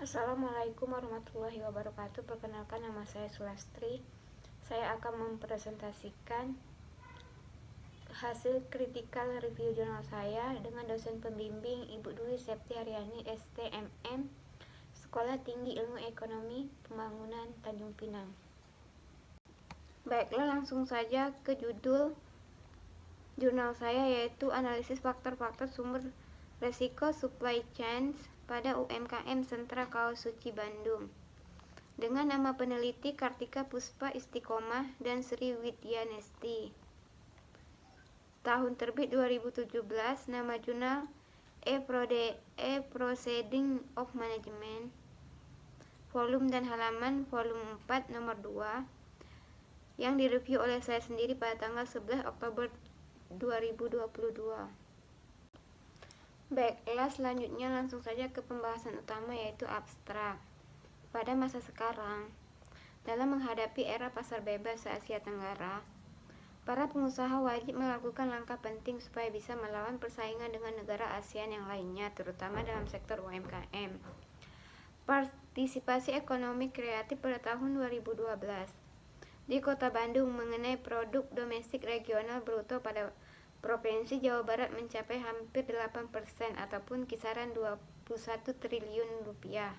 Assalamualaikum warahmatullahi wabarakatuh. Perkenalkan, nama saya Sulastri. Saya akan mempresentasikan hasil critical review jurnal saya dengan dosen pembimbing Ibu Dwi Septi Haryani, STMM, Sekolah Tinggi Ilmu Ekonomi Pembangunan Tanjung Pinang. Baiklah, langsung saja ke judul jurnal saya, yaitu analisis faktor-faktor sumber resiko supply chains pada UMKM Sentra Kaos Suci Bandung, dengan nama peneliti Kartika Puspa Istiqomah dan Sri Widyanesti. Tahun terbit 2017, nama jurnal Proceeding of Management, volume dan halaman volume 4 nomor 2, yang direview oleh saya sendiri pada tanggal 11 Oktober 2022. Baiklah, selanjutnya langsung saja ke pembahasan utama, yaitu abstrak. Pada masa sekarang, dalam menghadapi era pasar bebas se-Asia Tenggara, para pengusaha wajib melakukan langkah penting supaya bisa melawan persaingan dengan negara ASEAN yang lainnya, terutama dalam sektor UMKM. Partisipasi ekonomi kreatif pada tahun 2012 di Kota Bandung mengenai produk domestik regional bruto pada Provinsi Jawa Barat mencapai hampir 8% ataupun kisaran 21 triliun rupiah.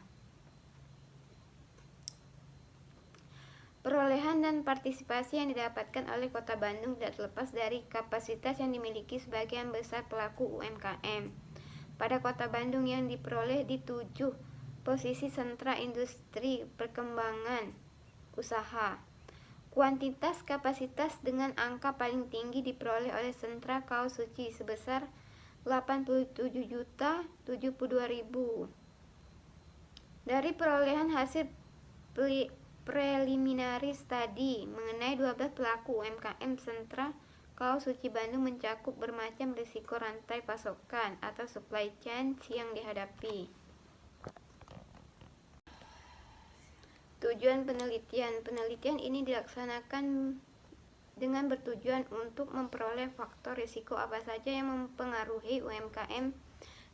Perolehan dan partisipasi yang didapatkan oleh Kota Bandung tidak terlepas dari kapasitas yang dimiliki sebagian besar pelaku UMKM. Pada Kota Bandung yang diperoleh di 7 posisi sentra industri perkembangan usaha. Kuantitas kapasitas dengan angka paling tinggi diperoleh oleh Sentra Kaos Suci sebesar 87.072.000. Dari perolehan hasil preliminary study mengenai 12 pelaku UMKM Sentra Kaos Suci Bandung mencakup bermacam risiko rantai pasokan atau supply chain yang dihadapi. Tujuan penelitian. Penelitian ini dilaksanakan dengan bertujuan untuk memperoleh faktor risiko apa saja yang mempengaruhi UMKM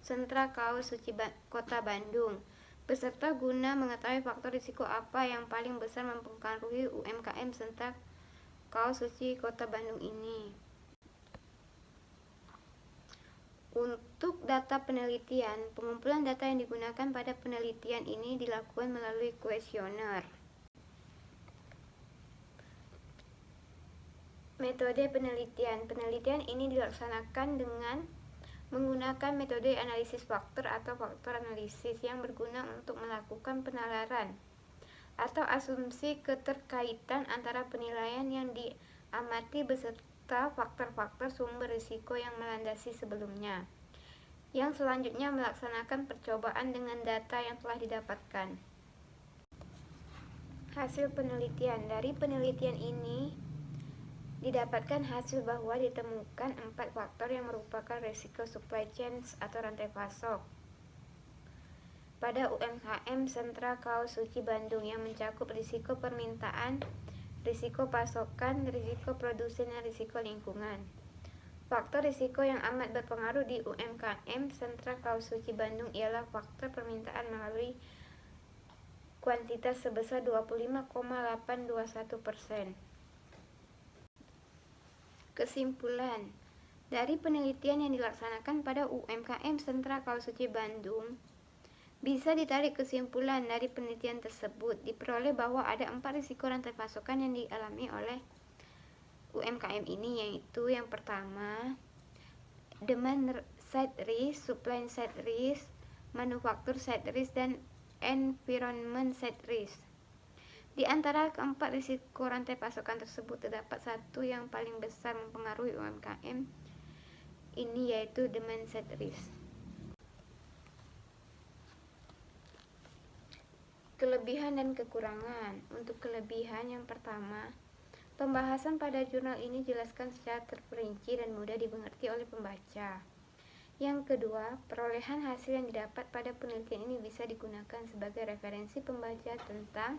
Sentra Kaos Suci Kota Bandung, beserta guna mengetahui faktor risiko apa yang paling besar mempengaruhi UMKM Sentra Kaos Suci Kota Bandung ini. Untuk data penelitian, pengumpulan data yang digunakan pada penelitian ini dilakukan melalui kuesioner. Metode penelitian. Penelitian ini dilaksanakan dengan menggunakan metode analisis faktor atau faktor analisis yang berguna untuk melakukan penalaran atau asumsi keterkaitan antara penilaian yang diamati beserta faktor-faktor sumber risiko yang melandasi sebelumnya, yang selanjutnya melaksanakan percobaan dengan data yang telah didapatkan. Hasil penelitian. Dari penelitian ini didapatkan hasil bahwa ditemukan 4 faktor yang merupakan risiko supply chains atau rantai pasok pada UMKM Sentra Kaos Suci Bandung, yang mencakup risiko permintaan, risiko pasokan, risiko produsen, dan risiko lingkungan. Faktor risiko yang amat berpengaruh di UMKM Sentra Kaos Suci Bandung ialah faktor permintaan melalui kuantitas sebesar 25,821%. Kesimpulan. Dari penelitian yang dilaksanakan pada UMKM Sentra Kaos Suci Bandung, bisa ditarik kesimpulan dari penelitian tersebut diperoleh bahwa ada 4 risiko rantai pasokan yang dialami oleh UMKM ini, yaitu yang pertama, demand side risk, supply side risk, manufaktur side risk, dan environment side risk. Di antara keempat risiko rantai pasokan tersebut terdapat satu yang paling besar mempengaruhi UMKM ini, yaitu demand side risk. Kelebihan dan kekurangan. Untuk kelebihan, yang pertama, pembahasan pada jurnal ini dijelaskan secara terperinci dan mudah dimengerti oleh pembaca. Yang kedua, perolehan hasil yang didapat pada penelitian ini bisa digunakan sebagai referensi pembaca tentang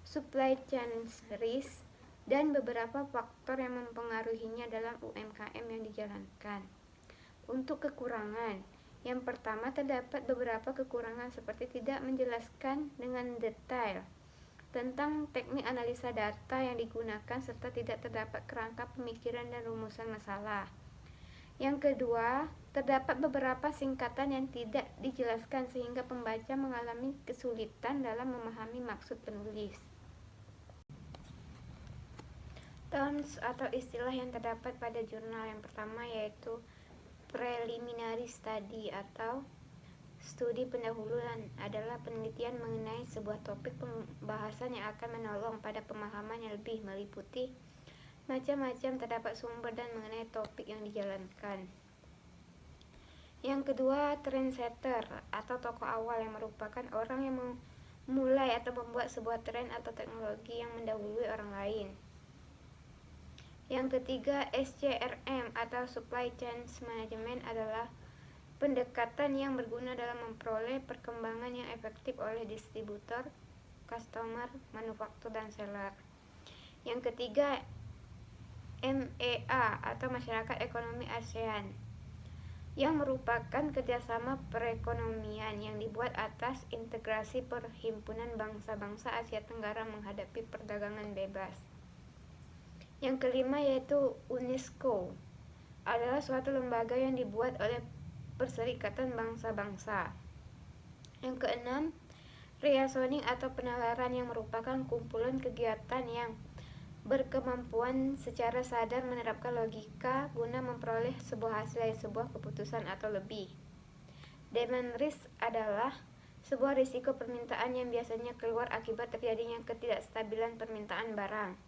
supply chain risk dan beberapa faktor yang mempengaruhinya dalam UMKM yang dijalankan. Untuk kekurangan, Yang pertama, terdapat beberapa kekurangan seperti tidak menjelaskan dengan detail tentang teknik analisa data yang digunakan serta tidak terdapat kerangka pemikiran dan rumusan masalah. Yang kedua, terdapat beberapa singkatan yang tidak dijelaskan sehingga pembaca mengalami kesulitan dalam memahami maksud penulis. Terms atau istilah yang terdapat pada jurnal yang pertama yaitu preliminary study atau studi pendahuluan adalah penelitian mengenai sebuah topik pembahasan yang akan menolong pada pemahaman yang lebih meliputi macam-macam terdapat sumber dan mengenai topik yang dijalankan. Yang kedua, trendsetter atau tokoh awal yang merupakan orang yang memulai atau membuat sebuah tren atau teknologi yang mendahului orang lain. Yang ketiga, SCRM atau Supply Chain Management adalah pendekatan yang berguna dalam memperoleh perkembangan yang efektif oleh distributor, customer, manufaktur, dan seller. Yang ketiga, MEA atau Masyarakat Ekonomi ASEAN yang merupakan kerjasama perekonomian yang dibuat atas integrasi perhimpunan bangsa-bangsa Asia Tenggara menghadapi perdagangan bebas. Yang kelima yaitu UNESCO adalah suatu lembaga yang dibuat oleh Perserikatan Bangsa-Bangsa. Yang keenam, reasoning atau penalaran yang merupakan kumpulan kegiatan yang berkemampuan secara sadar menerapkan logika guna memperoleh sebuah hasil dari sebuah keputusan atau lebih. Demand risk adalah sebuah risiko permintaan yang biasanya keluar akibat terjadinya ketidakstabilan permintaan barang.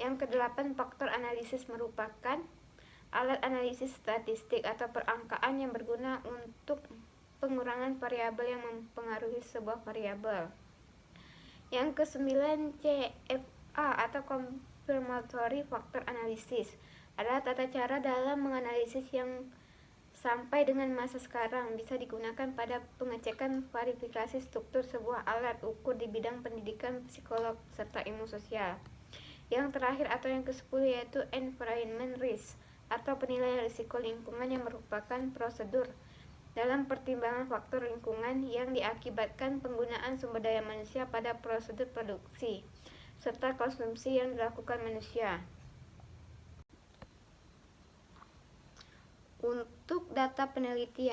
Yang kedelapan, faktor analisis merupakan alat analisis statistik atau perangkaan yang berguna untuk pengurangan variabel yang mempengaruhi sebuah variabel. Yang kesembilan, CFA atau confirmatory factor analysis adalah tata cara dalam menganalisis yang sampai dengan masa sekarang bisa digunakan pada pengecekan verifikasi struktur sebuah alat ukur di bidang pendidikan, psikolog, serta ilmu sosial. Yang terakhir atau yang ke-10 yaitu environment risk atau penilaian risiko lingkungan yang merupakan prosedur dalam pertimbangan faktor lingkungan yang diakibatkan penggunaan sumber daya manusia pada prosedur produksi serta konsumsi yang dilakukan manusia. Untuk data penelitian